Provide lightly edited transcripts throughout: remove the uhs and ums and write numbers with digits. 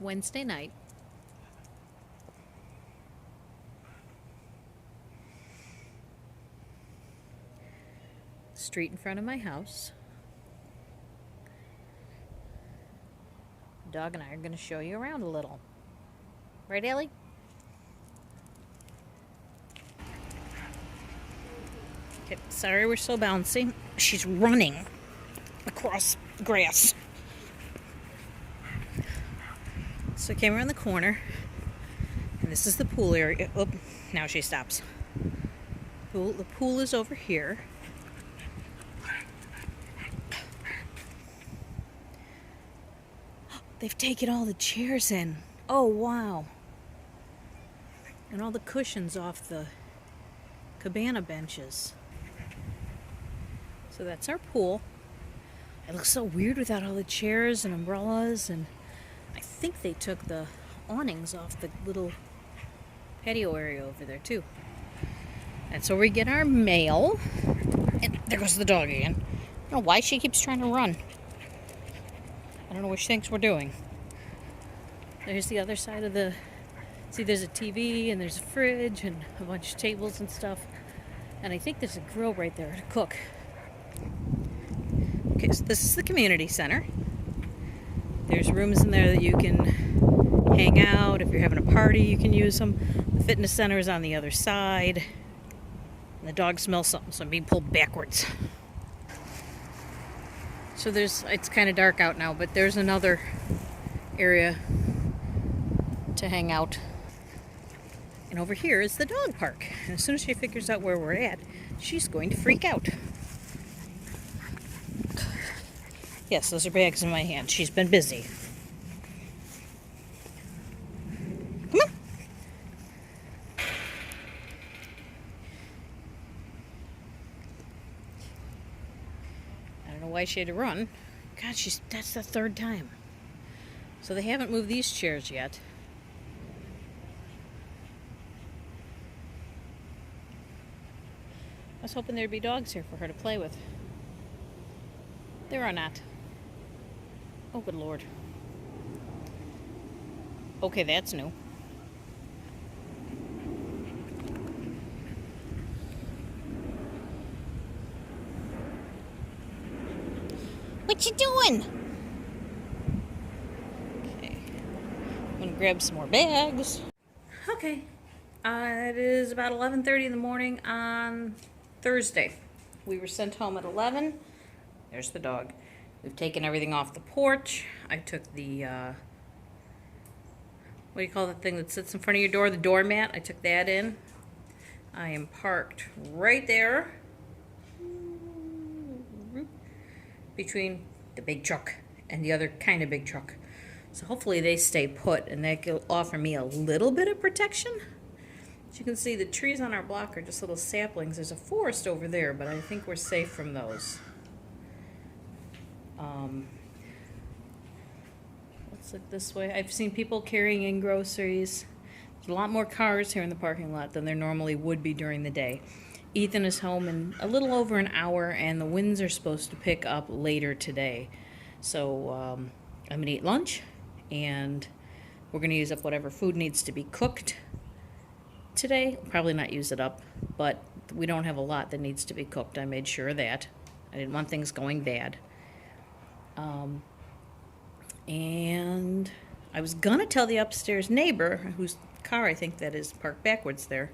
Wednesday night. Street in front of my house. The dog and I are going to show you around a little. Right, Ellie? Okay, sorry we're so bouncy. She's running across grass. So I came around the corner, and this is the pool area. Oh, now she stops. The pool is over here. They've taken all the chairs in. Oh, wow. And all the cushions off the cabana benches. So that's our pool. It looks so weird without all the chairs and umbrellas, and I think they took the awnings off the little patio area over there too. That's where we get our mail. And there goes the dog again. I don't know why she keeps trying to run. I don't know what she thinks we're doing. There's the other side of the... See, there's a TV and there's a fridge and a bunch of tables and stuff. And I think there's a grill right there to cook. Okay, so this is the community center. There's rooms in there that you can hang out. If you're having a party, you can use them. The fitness center is on the other side. And the dog smells something, so I'm being pulled backwards. So it's kind of dark out now, but there's another area to hang out. And over here is the dog park. And as soon as she figures out where we're at, she's going to freak out. Yes, those are bags in my hand. She's been busy. Come on. I don't know why she had to run. God, that's the third time. So they haven't moved these chairs yet. I was hoping there'd be dogs here for her to play with. There are not. Oh, good Lord. Okay, that's new. What you doing? Okay. I'm gonna grab some more bags. Okay. It is about 11:30 in the morning on Thursday. We were sent home at 11. There's the dog. We've taken everything off the porch. I took the, what do you call the thing that sits in front of your door? The doormat. I took that in. I am parked right there between the big truck and the other kind of big truck. So hopefully they stay put, and that will offer me a little bit of protection. As you can see, the trees on our block are just little saplings. There's a forest over there, but I think we're safe from those. Let's look this way. I've seen people carrying in groceries. There's a lot more cars here in the parking lot than there normally would be during the day. Ethan is home in a little over an hour, and the winds are supposed to pick up later today. So I'm going to eat lunch, and we're going to use up whatever food needs to be cooked today. Probably not use it up, but we don't have a lot that needs to be cooked. I made sure of that. I didn't want things going bad. And I was gonna tell the upstairs neighbor, whose car I think that is parked backwards there,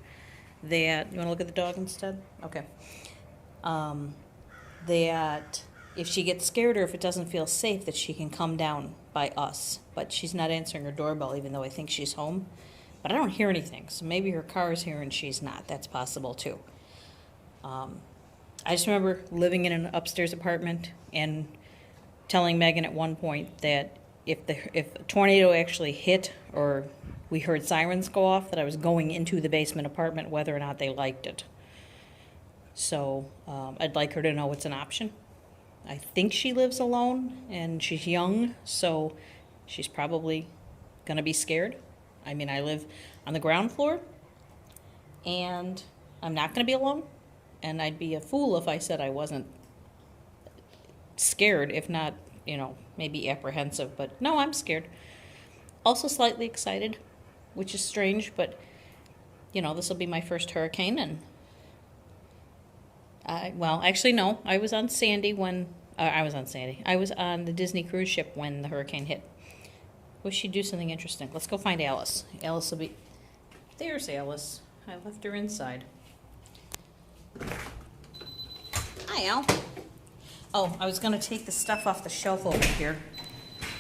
that, you wanna look at the dog instead? Okay. That if she gets scared or if it doesn't feel safe, that she can come down by us. But she's not answering her doorbell, even though I think she's home. But I don't hear anything, so maybe her car is here and she's not. That's possible too. I just remember living in an upstairs apartment and telling Megan at one point that if a tornado actually hit or we heard sirens go off, that I was going into the basement apartment whether or not they liked it. So I'd like her to know it's an option. I think she lives alone and she's young, so she's probably going to be scared. I mean, I live on the ground floor and I'm not going to be alone. And I'd be a fool if I said I wasn't scared, if not, maybe apprehensive. But no, I'm scared. Also slightly excited, which is strange, but you know, this will be my first hurricane, and well, actually no, I was on Sandy when I was on the Disney cruise ship when the hurricane hit. Wish she'd do something interesting. Let's go find Alice. Alice will be... There's Alice. I left her inside. Hi, Al. Oh, I was going to take the stuff off the shelf over here.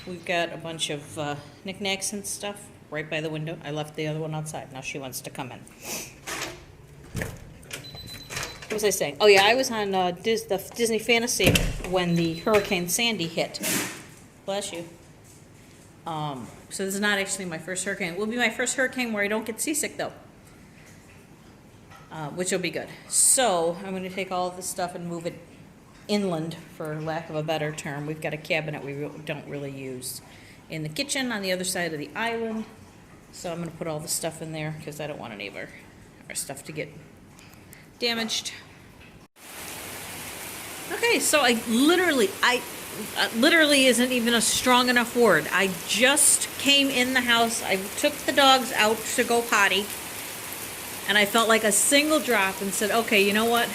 We've got a bunch of knickknacks and stuff right by the window. I left the other one outside. Now she wants to come in. What was I saying? Oh, yeah, I was on the Disney Fantasy when the Hurricane Sandy hit. Bless you. So this is not actually my first hurricane. It will be my first hurricane where I don't get seasick, though. Which will be good. So I'm going to take all of this stuff and move it inland, for lack of a better term. We've got a cabinet we don't really use in the kitchen on the other side of the island. So I'm going to put all the stuff in there because I don't want any of our stuff to get damaged. Okay, so literally isn't even a strong enough word. I just came in the house. I took the dogs out to go potty, and I felt like a single drop and said, okay, you know what?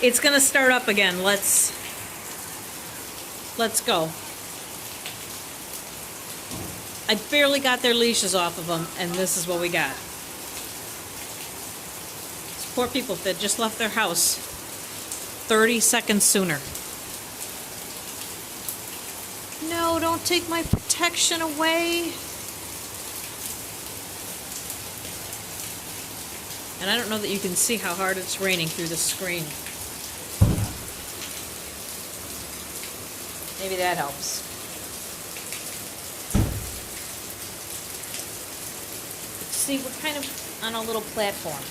It's going to start up again. Let's go. I barely got their leashes off of them, and this is what we got. These poor people that just left their house 30 seconds sooner. No, don't take my protection away. And I don't know that you can see how hard it's raining through the screen. Maybe that helps. See, we're kind of on a little platform.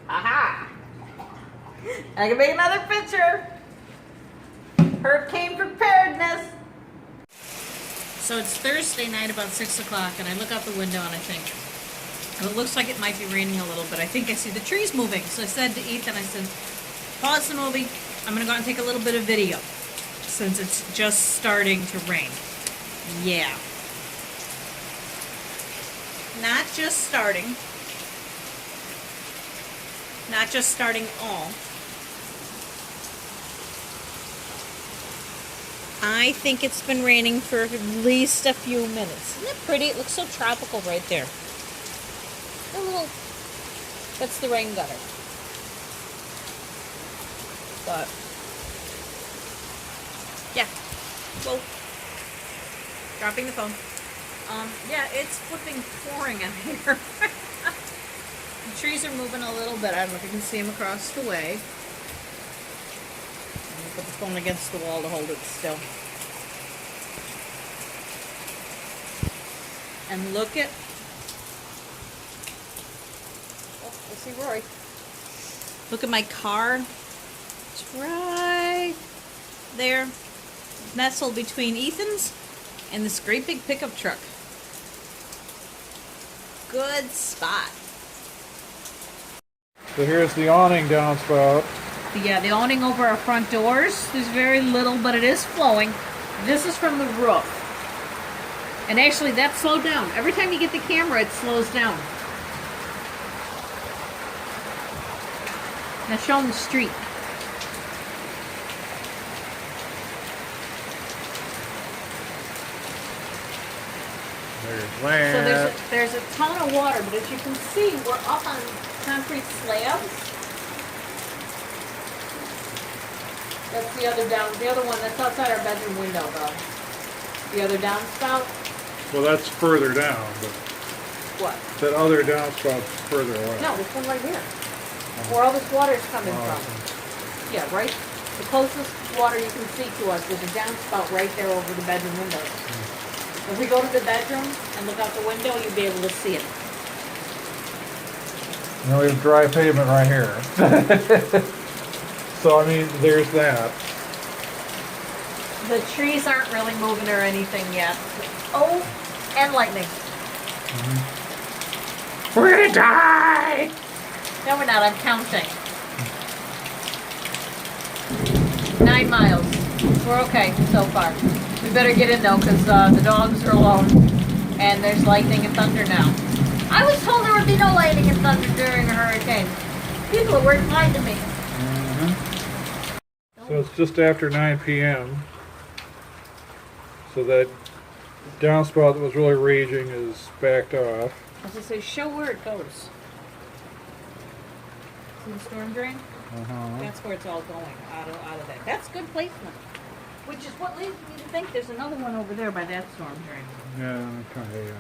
Aha! I can make another picture. Hurricane preparedness. So it's Thursday night about 6 o'clock, and I look out the window and I think, it looks like it might be raining a little bit. I think I see the trees moving. So I said to Ethan, I said, pause the movie. I'm going to go out and take a little bit of video since it's just starting to rain. Yeah. Not just starting. Not just starting all. I think it's been raining for at least a few minutes. Isn't it pretty? It looks so tropical right there. A little, that's the rain gutter. But, yeah. Whoa. Dropping the phone. Yeah, it's flipping pouring in here. The trees are moving a little bit. I don't know if you can see them across the way. Put the phone against the wall to hold it still. And look at... Oh, I see Roy. Look at my car. It's right there. Nestled between Ethan's and this great big pickup truck. Good spot. So here's the awning downspout. Yeah, the awning over our front doors. There's very little, but it is flowing. This is from the roof. And actually, that slowed down. Every time you get the camera, it slows down. Now show them the street. There's land. So there's a ton of water, but as you can see, we're up on concrete slabs. That's the other one that's outside our bedroom window, though. The other downspout. Well, that's further down, but What? that other downspout's further away. No, this one right here. Where all this water is coming from. Yeah, right? The closest water you can see to us, there's a downspout right there over the bedroom window. If we go to the bedroom and look out the window, you'll be able to see it. And we have dry pavement right here. So, I mean, there's that. The trees aren't really moving or anything yet. Oh, and lightning. We're gonna die! No, we're not. I'm counting. 9 miles. We're okay so far. We better get in though, because the dogs are alone, and there's lightning and thunder now. I was told there would be no lightning and thunder during a hurricane. People at work lied to me. So it's just after 9 p.m. So that downspout that was really raging is backed off. As I say, show where it goes. See the storm drain? That's where it's all going, out of that. That's good placement. Which is what leads me to think there's another one over there by that storm drain. Yeah, kind of, yeah.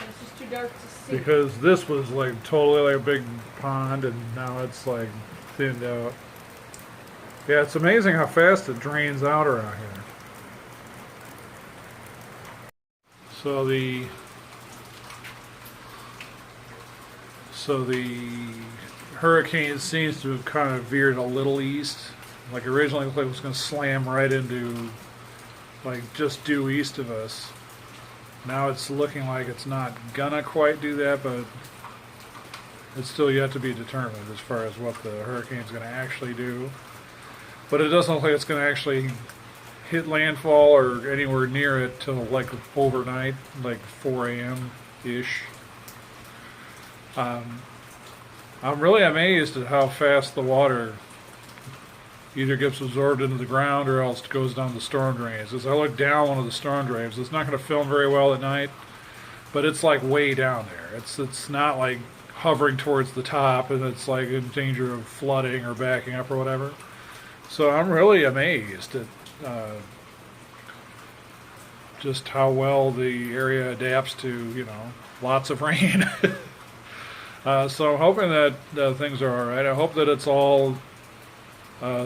It's just too dark to see. Because this was like totally like a big pond, and now it's like thinned out. Yeah, it's amazing how fast it drains out around here. So the hurricane seems to have kind of veered a little east. Like originally it looked like it was going to slam right into, like, just due east of us. Now it's looking like it's not gonna quite do that, but it's still yet to be determined as far as what the hurricane's going to actually do. But it doesn't look like it's going to actually hit landfall or anywhere near it till like overnight, like 4 a.m. ish. I'm really amazed at how fast the water either gets absorbed into the ground or else goes down the storm drains. As I look down one of the storm drains, it's not going to film very well at night, but it's like way down there. It's not like hovering towards the top and it's like in danger of flooding or backing up or whatever. So I'm really amazed at just how well the area adapts to, you know, lots of rain. So I'm hoping that things are all right. I hope that it's all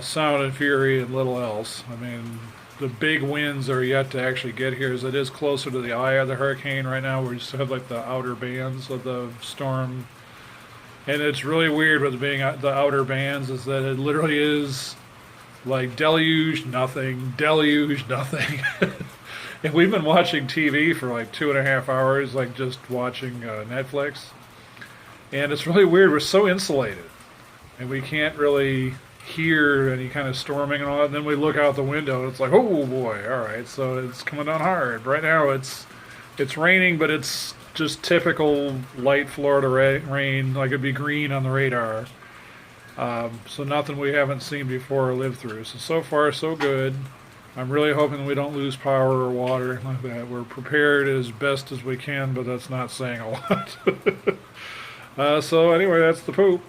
sound and fury and little else. I mean, the big winds are yet to actually get here, as it is closer to the eye of the hurricane right now. We just have like the outer bands of the storm, and it's really weird with being the outer bands is that it literally is like deluge, nothing, deluge, nothing. And we've been watching TV for like 2.5 hours, like just watching Netflix. And it's really weird. We're so insulated. And we can't really hear any kind of storming and all that. And then we look out the window and it's like, oh boy, all right. So it's coming down hard. Right now it's raining, but it's just typical light Florida rain, like it'd be green on the radar. So nothing we haven't seen before or lived through. So far, so good. I'm really hoping we don't lose power or water like that. We're prepared as best as we can, but that's not saying a lot. So anyway, that's the poop.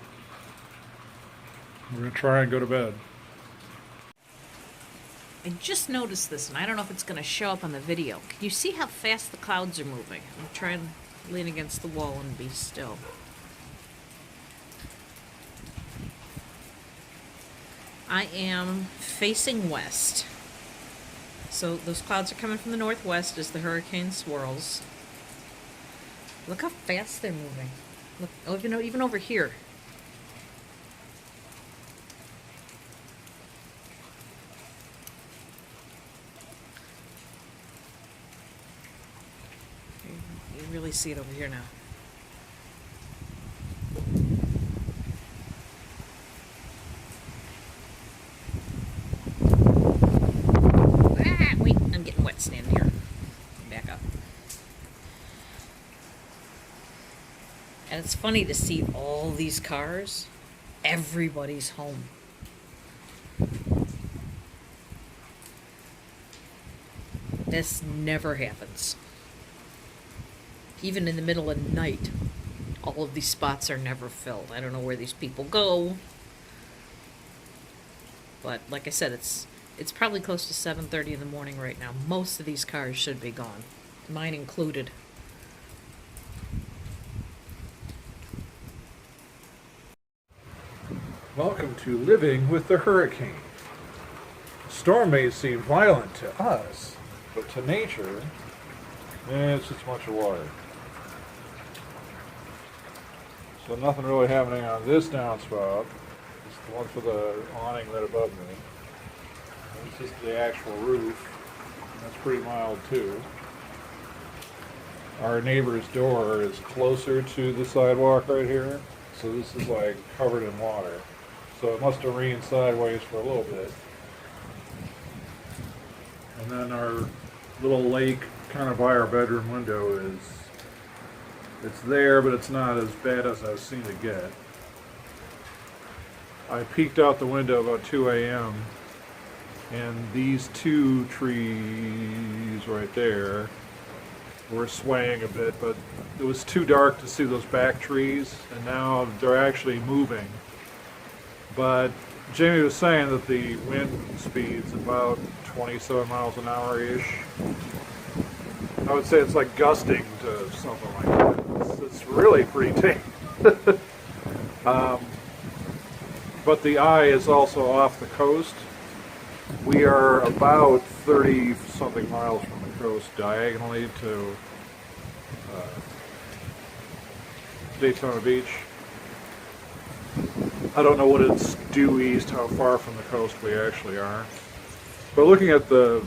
We're going to try and go to bed. I just noticed this, and I don't know if it's going to show up on the video. Can you see how fast the clouds are moving? I'm trying to lean against the wall and be still. I am facing west. So those clouds are coming from the northwest as the hurricane swirls. Look how fast they're moving. Look, oh, even over here. You really see it over here now. Wait, I'm getting wet standing here. Back up. And it's funny to see all these cars. Everybody's home. This never happens. Even in the middle of the night, all of these spots are never filled. I don't know where these people go. But like I said, it's probably close to 7:30 in the morning right now. Most of these cars should be gone, mine included. Welcome to Living with the Hurricane. The storm may seem violent to us, but to nature, it's just a bunch of water. So nothing really happening on this downspout. It's The one for the awning right above me. This is the actual roof. That's pretty mild too. Our neighbor's door is closer to the sidewalk right here, so this is like covered in water. So it must have rained sideways for a little bit. And then our little lake kind of by our bedroom window it's there, but it's not as bad as I've seen it get. I peeked out the window about 2 a.m. and these two trees right there were swaying a bit, but it was too dark to see those back trees, and now they're actually moving. But Jamie was saying that the wind speed's about 27 miles an hour-ish. I would say it's like gusting to something like that. It's really pretty tame. But the eye is also off the coast. We are about 30 something miles from the coast diagonally to Daytona Beach. I don't know what it's due east, how far from the coast we actually are. But looking at the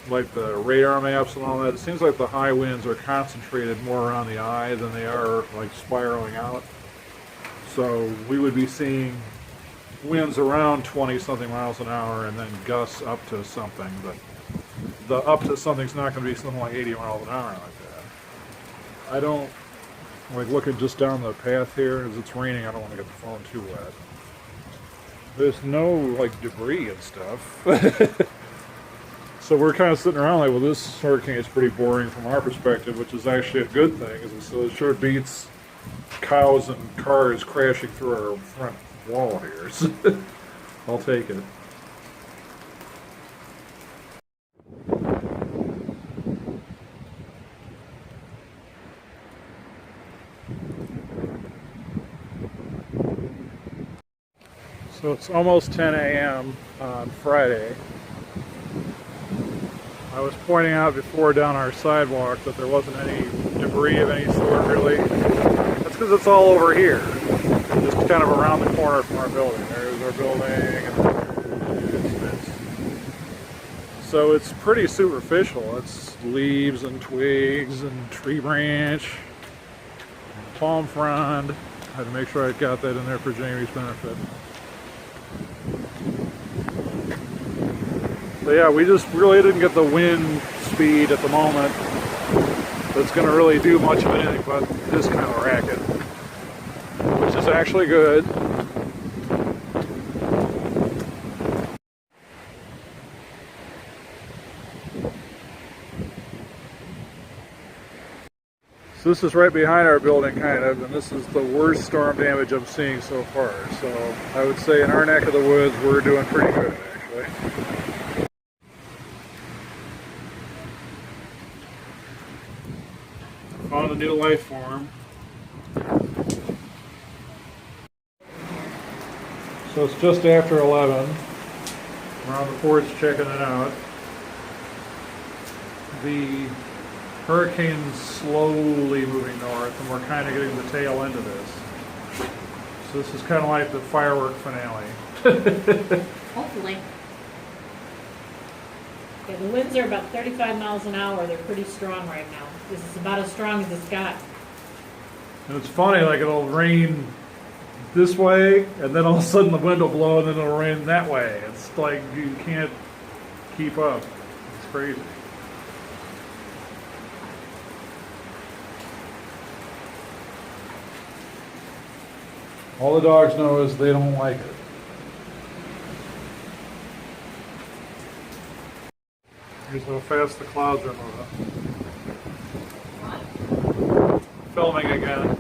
radar maps and all that, it seems like the high winds are concentrated more around the eye than they are like spiraling out. So we would be seeing winds around 20 something miles an hour and then gusts up to something, but the up to something's not going to be something like 80 miles an hour like that. I don't like looking just down the path here as it's raining. I don't want to get the phone too wet. There's no like debris and stuff. So we're kind of sitting around like, well, this hurricane is pretty boring from our perspective, which is actually a good thing. So it sure beats cows and cars crashing through our front wall here. So I'll take it. So it's almost 10 a.m. on Friday. I was pointing out before down our sidewalk that there wasn't any debris of any sort really. That's because it's all over here. Just kind of around the corner from our building. There's our building and there's this. So it's pretty superficial. It's leaves and twigs and tree branch, and palm frond. I had to make sure I got that in there for Jamie's benefit. So yeah, we just really didn't get the wind speed at the moment that's going to really do much of anything but this kind of racket, which is actually good. So this is right behind our building kind of, and this is the worst storm damage I'm seeing so far. So I would say in our neck of the woods we're doing pretty good actually. Found a new life form. So it's just after 11. We're on the porch checking it out. The hurricane's slowly moving north, and we're kind of getting the tail end of this. So this is kind of like the firework finale. Hopefully. Yeah, the winds are about 35 miles an hour. They're pretty strong right now. This is about as strong as it's got. And it's funny, like it'll rain this way, and then all of a sudden the wind will blow, and then it'll rain that way. It's like you can't keep up. It's crazy. All the dogs know is they don't like it. Here's how fast the clouds are moving. Filming again.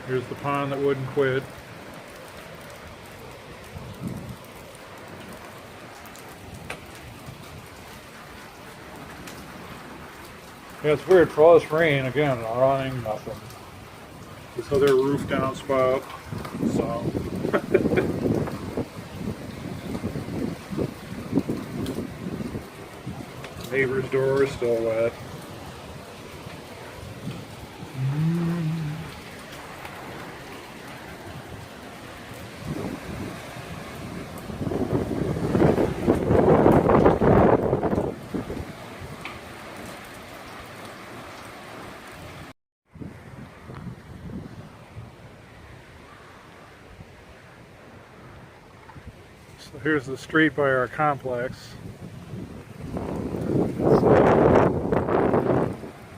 Here's the pond that wouldn't quit. Yeah, it's weird. For all this rain, again, running nothing. This other roof downspout. So. Neighbor's door is still wet. So here's the street by our complex.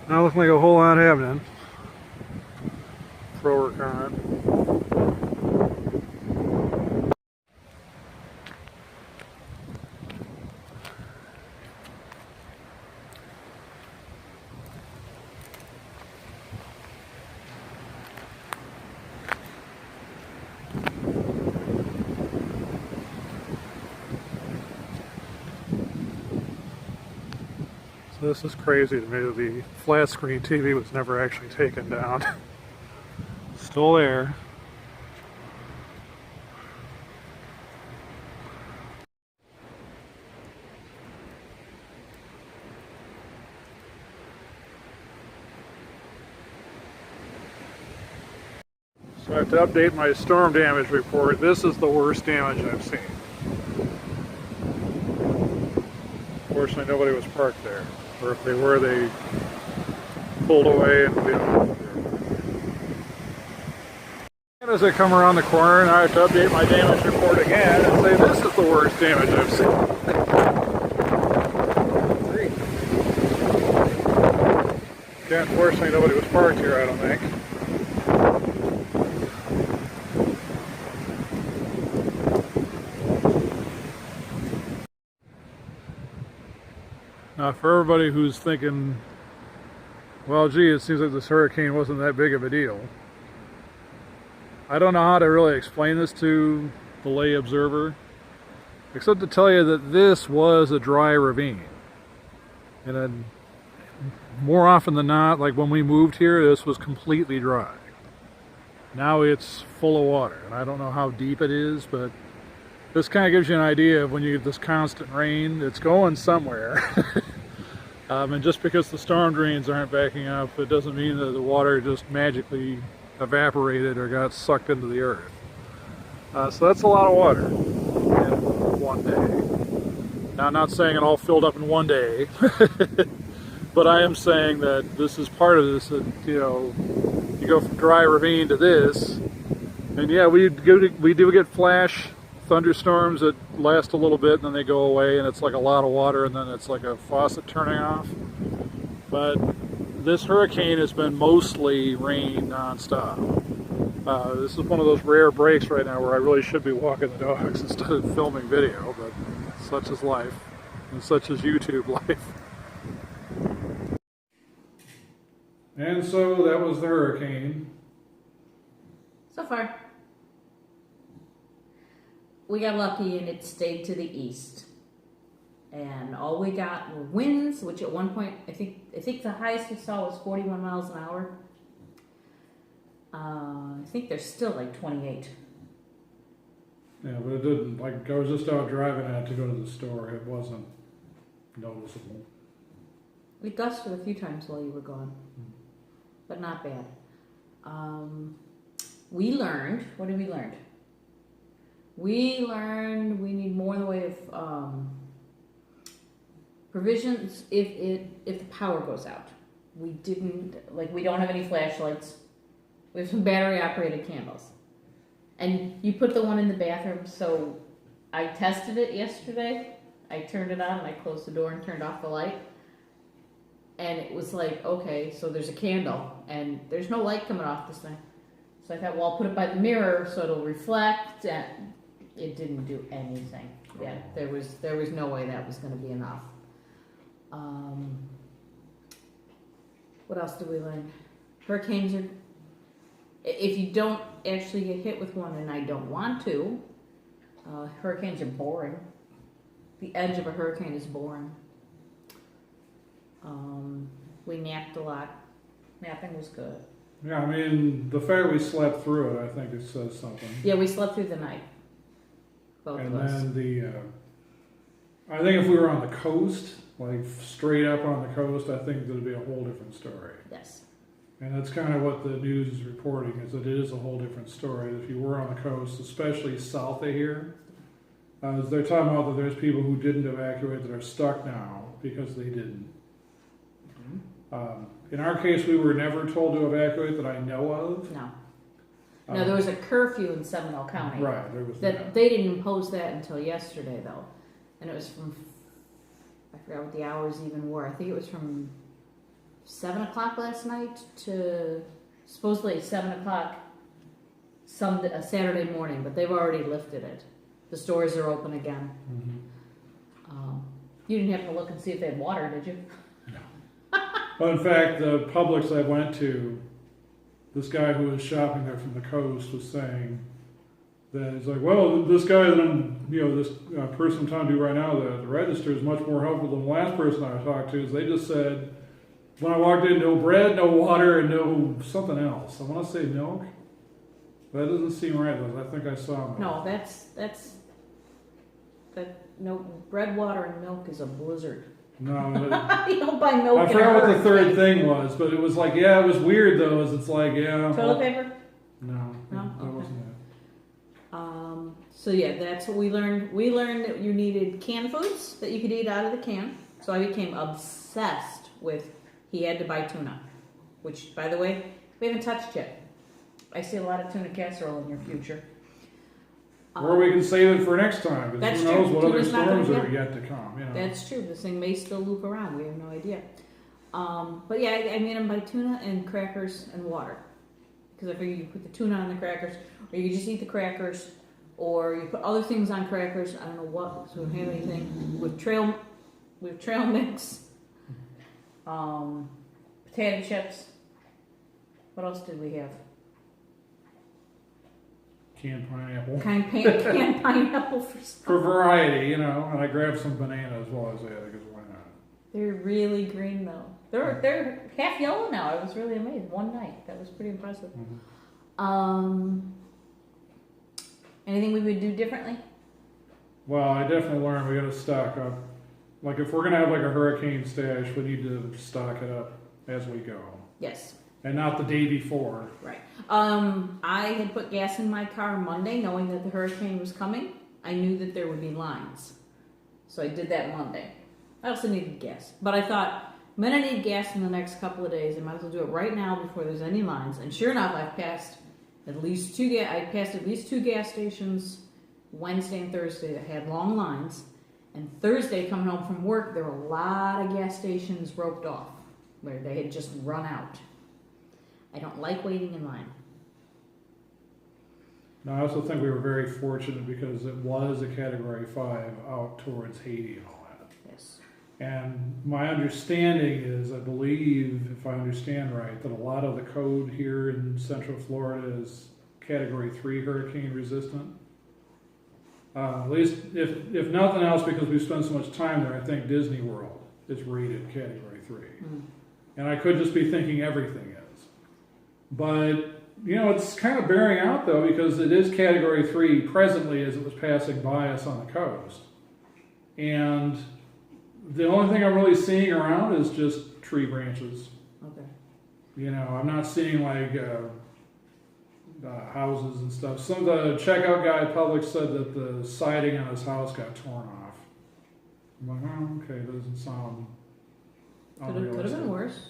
Not looking like a whole lot happening. Pro or con. So this is crazy to me that the flat screen TV was never actually taken down. Still there. So I have to update my storm damage report. This is the worst damage I've seen. Fortunately, nobody was parked there. Or if they were, they pulled away and we don't know. And as I come around the corner, and I have to update my damage report again and say this is the worst damage I've seen. Again, fortunately, nobody was parked here, I don't think. Now, for everybody who's thinking, well, gee, it seems like this hurricane wasn't that big of a deal. I don't know how to really explain this to the lay observer, except to tell you that this was a dry ravine. And then, more often than not, like when we moved here, this was completely dry. Now it's full of water, and I don't know how deep it is, but this kind of gives you an idea of when you get this constant rain, it's going somewhere. And just because the storm drains aren't backing up, it doesn't mean that the water just magically evaporated or got sucked into the earth. So that's a lot of water in one day. Now, I'm not saying it all filled up in one day, but I am saying that this is part of this, that, you know, you go from dry ravine to this, and yeah, we do get flash thunderstorms that last a little bit and then they go away and it's like a lot of water and then it's like a faucet turning off. But this hurricane has been mostly rain non-stop. This is one of those rare breaks right now where I really should be walking the dogs instead of filming video, but such is life, and such is YouTube life. And so that was the hurricane. So far. We got lucky and it stayed to the east. And all we got were winds, which at one point, I think the highest we saw was 41 miles an hour. I think they're still like 28. Yeah, but it didn't, like, I was just out driving out to go to the store. It wasn't noticeable. We gusted a few times while you were gone, but not bad. We learned, what did we learn? We learned we need more in the way of provisions if the power goes out. We don't have any flashlights. We have some battery operated candles. And you put the one in the bathroom, so I tested it yesterday. I turned it on and I closed the door and turned off the light. And it was like, okay, so there's a candle and there's no light coming off this thing. So I thought, well, I'll put it by the mirror so it'll reflect. And it didn't do anything. Yeah, there was no way that was going to be enough. What else did we learn? Hurricanes are, if you don't actually get hit with one, and I don't want to, hurricanes are boring. The edge of a hurricane is boring. We napped a lot. Napping was good. Yeah, I mean, the fact we slept through it, I think it says something. Yeah, we slept through the night. Both of us. And then I think if we were on the coast, like straight up on the coast, I think that'd be a whole different story. Yes. And that's kind of what the news is reporting, is that it is a whole different story. If you were on the coast, especially south of here, they're talking about that there's people who didn't evacuate that are stuck now because they didn't. In our case, we were never told to evacuate that I know of. No. Now, there was a curfew in Seminole County. Right, there was That they didn't impose that until yesterday, though, and it was from, I forgot what the hours even were. I think it was from 7 o'clock last night to supposedly 7 o'clock Saturday morning, but they've already lifted it. The stores are open again. Mhm. You didn't have to look and see if they had water, did you? Well, in fact, the Publix I went to, this guy who was shopping there from the coast was saying that he's like, well, this guy that this person I'm talking to right now, the register is much more helpful than the last person I talked to. Is they just said, when I walked in, no bread, no water, and no something else. I want to say milk. That doesn't seem right, though. I think I saw milk. No, no, bread, water, and milk is a blizzard. No, You don't buy milk. I in a forgot what the third hurricane. thing was, but it was like, yeah, it was weird though. It's like, yeah. Toilet paper? No, No? that Okay. wasn't it. So yeah, that's what we learned. We learned that you needed canned foods that you could eat out of the can. So I became obsessed with, he had to buy tuna, which, by the way, we haven't touched yet. I see a lot of tuna casserole in your future. Or we can save it for next time, because That's who knows true. what other Tuna's not storms gonna- are yet to come. You know. That's true. This thing may still loop around. We have no idea. But yeah, I made them by tuna and crackers and water. Because I figured you put the tuna on the crackers, or you could just eat the crackers, or you put other things on crackers. I don't know what, so we don't have anything. With trail mix, potato chips. What else did we have? Canned pineapple. Canned pineapple for For variety, and I grabbed some bananas while I was at it, because why not? They're really green though. They're half yellow now. I was really amazed. One night. That was pretty impressive. Mhm. Anything we would do differently? Well, I definitely learned we got to stock up. Like if we're gonna have like a hurricane stash, we need to stock it up as we go, Yes. and not the day before. Right. I had put gas in my car Monday knowing that the hurricane was coming. I knew that there would be lines. So I did that Monday. I also needed gas. But I thought, I'm going to need gas in the next couple of days. I might as well do it right now before there's any lines. And sure enough, I passed at least two gas stations Wednesday and Thursday that had long lines. And Thursday, coming home from work, there were a lot of gas stations roped off where they had just run out. I don't like waiting in line. Now, I also think we were very fortunate because it was a Category 5 out towards Haiti and all that. Yes. And my understanding is, I believe, if I understand right, that a lot of the code here in Central Florida is Category 3 hurricane resistant. At least, if nothing else, because we spend so much time there, I think Disney World is rated Category 3. And I could just be thinking everything is. But, it's kind of bearing out, though, because it is Category 3 presently as it was passing by us on the coast. And the only thing I'm really seeing around is just tree branches. Okay. I'm not seeing, like, houses and stuff. Some of the checkout guy at Publix said that the siding on his house got torn off. I'm like, oh, okay, that doesn't sound Could have unrealistic. been worse.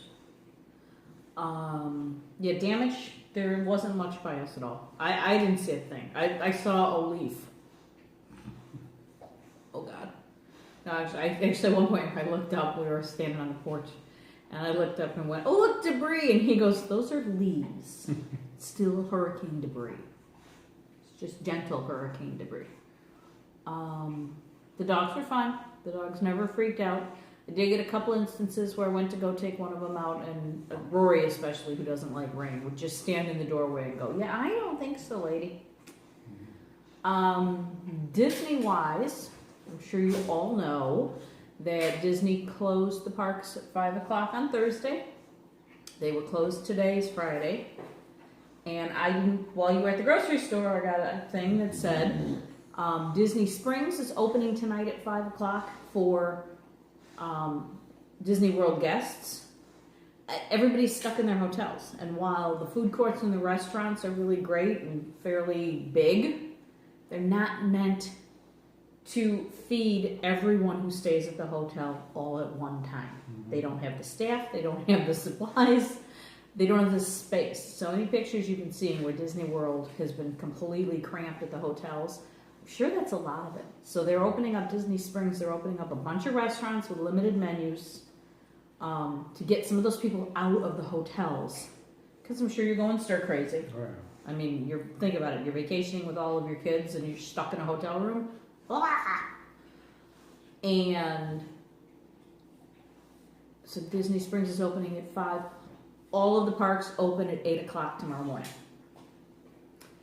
Yeah, damage, there wasn't much by us at all. I didn't see a thing. I saw a leaf. Oh God. No, actually at one point I looked up, we were standing on the porch, and I looked up and went, oh look, debris, and he goes, those are leaves. Still hurricane debris. It's just gentle hurricane debris. The dogs were fine. The dogs never freaked out. I did get a couple instances where I went to go take one of them out, and Rory especially, who doesn't like rain, would just stand in the doorway and go, yeah, I don't think so, lady. Disney-wise, I'm sure you all know that Disney closed the parks at 5 o'clock on Thursday. They were closed today's Friday. And while you were at the grocery store, I got a thing that said, Disney Springs is opening tonight at 5 o'clock for Disney World guests. Everybody's stuck in their hotels, and while the food courts and the restaurants are really great and fairly big, they're not meant to feed everyone who stays at the hotel all at one time. They don't have the staff, they don't have the supplies. they don't have the space. So any pictures you can see where Disney World has been completely cramped at the hotels, I'm sure that's a lot of it. So they're opening up Disney Springs. They're opening up a bunch of restaurants with limited menus to get some of those people out of the hotels. Because I'm sure you're going stir crazy. Oh, yeah. I mean, think about it. You're vacationing with all of your kids and you're stuck in a hotel room. And so Disney Springs is opening at 5. All of the parks open at 8 o'clock tomorrow morning.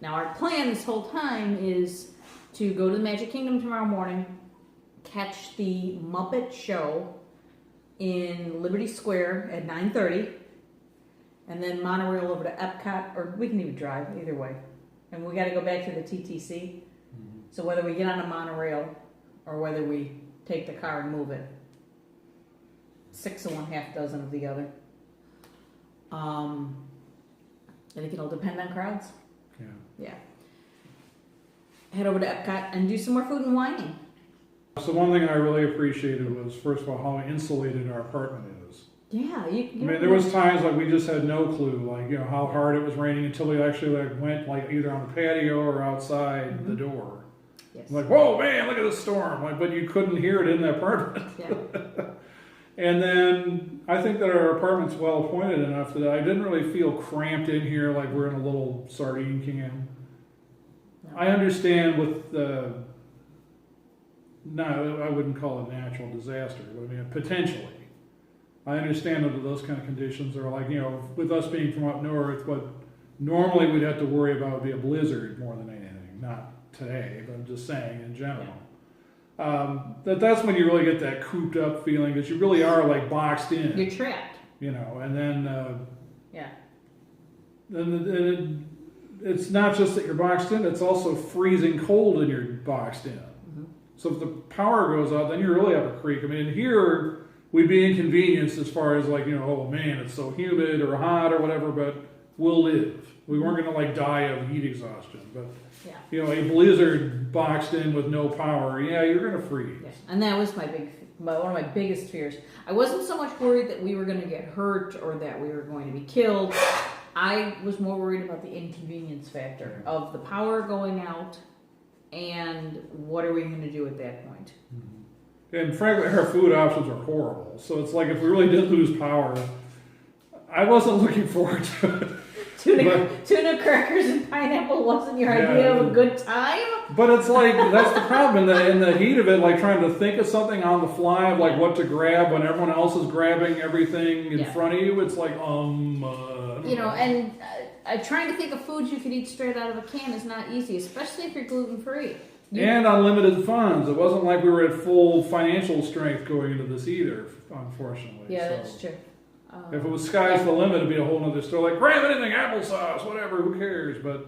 Now our plan this whole time is to go to the Magic Kingdom tomorrow morning, catch the Muppet Show in Liberty Square at 9:30, and then monorail over to Epcot, or we can even drive, either way. And we got to go back to the TTC. So whether we get on a monorail or whether we take the car and move it, 6 of one, half dozen of the other. I think it'll depend on crowds. Yeah. Yeah. Head over to Epcot and do some more food and whining. So one thing I really appreciated was, first of all, how insulated our apartment is. Yeah, I mean, there was times like we just had no clue, like, you know, how hard it was raining until we actually like went like either on the patio or outside the door. Yes. Like, whoa, man, look at this storm! Like, but you couldn't hear it in the apartment. Yeah. And then I think that our apartment's well appointed enough that I didn't really feel cramped in here like we're in a little sardine can. No. I understand with the, no, I wouldn't call it a natural disaster, but I mean, potentially. I understand under those kind of conditions, or like, you know, with us being from up north, what normally we'd have to worry about would be a blizzard more than anything. Not today, but I'm just saying in general. That's when you really get that cooped up feeling, because you really are like boxed in. You're trapped. You know, and then Yeah. then it's not just that you're boxed in; it's also freezing cold and you're boxed in. Mm-hmm. So if the power goes out, then you're really up a creek. I mean, here we'd be inconvenienced as far as like, you know, oh man, it's so humid or hot or whatever, but we'll live. We weren't going to like die of heat exhaustion, but Yeah. you know, a blizzard boxed in with no power, yeah, you're going to freeze. Yeah. And that was one of my biggest fears. I wasn't so much worried that we were going to get hurt or that we were going to be killed. I was more worried about the inconvenience factor of the power going out and what are we going to do at that point. And frankly, our food options are horrible. So it's like if we really did lose power, I wasn't looking forward to it. Tuna crackers and pineapple wasn't your idea of a good time? But it's like, that's the problem. In the heat of it, like trying to think of something on the fly of like what to grab when everyone else is grabbing everything in front of you, it's like, you know, and trying to think of foods you could eat straight out of a can is not easy, especially if you're gluten-free. And unlimited funds. It wasn't like we were at full financial strength going into this either, unfortunately. Yeah, so. that's true. If it was sky's the limit, it'd be a whole other story. Like, grab anything, applesauce, whatever, who cares? But,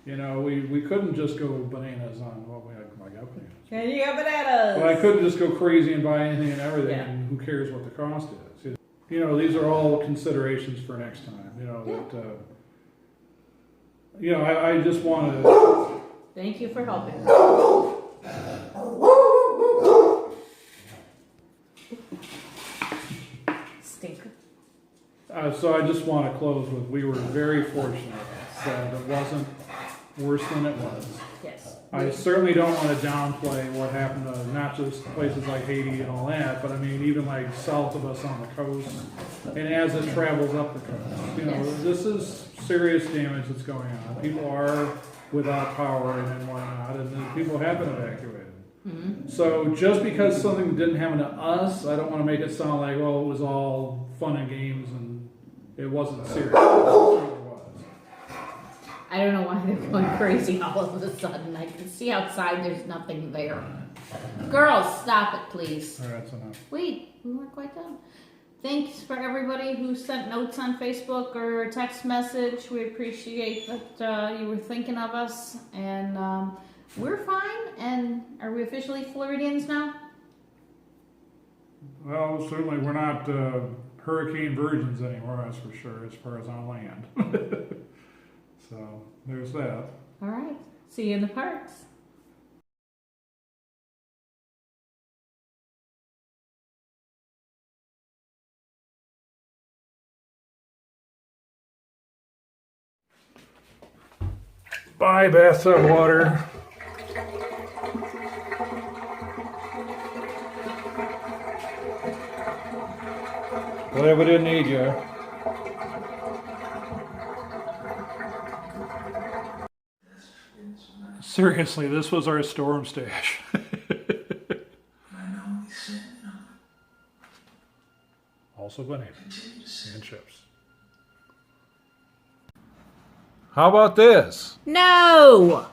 you know, we couldn't just go bananas on, well, I got bananas. And you got bananas! But I couldn't just go crazy and buy anything and everything, and who cares what the cost is? You know, these are all considerations for next time. You know, that, you know, I just want to... Thank you for helping. Stinker. So I just want to close with, we were very fortunate that it wasn't worse than it was. Yes. I certainly don't want to downplay what happened to not just places like Haiti and all that, but I mean even like south of us on the coast, and as it travels up the coast. You know, this is serious damage that's going on. People are without power and whatnot, and then people have been evacuated. Mm-hmm. So just because something didn't happen to us, I don't want to make it sound like, oh, it was all fun and games and it wasn't serious. It was. I don't know why they're going crazy all of a sudden. I can see outside there's nothing there. Girls, stop it, please. All right, that's enough. Wait, we weren't quite done. Thanks for everybody who sent notes on Facebook or a text message. We appreciate that you were thinking of us. And we're fine. And are we officially Floridians now? Well, certainly we're not hurricane virgins anymore, that's for sure, as far as on land. So there's that. All right. See you in the parks. Bye, bathtub water. Glad we didn't need you. Seriously, this was our storm stash. Also bananas and chips. How about this? No!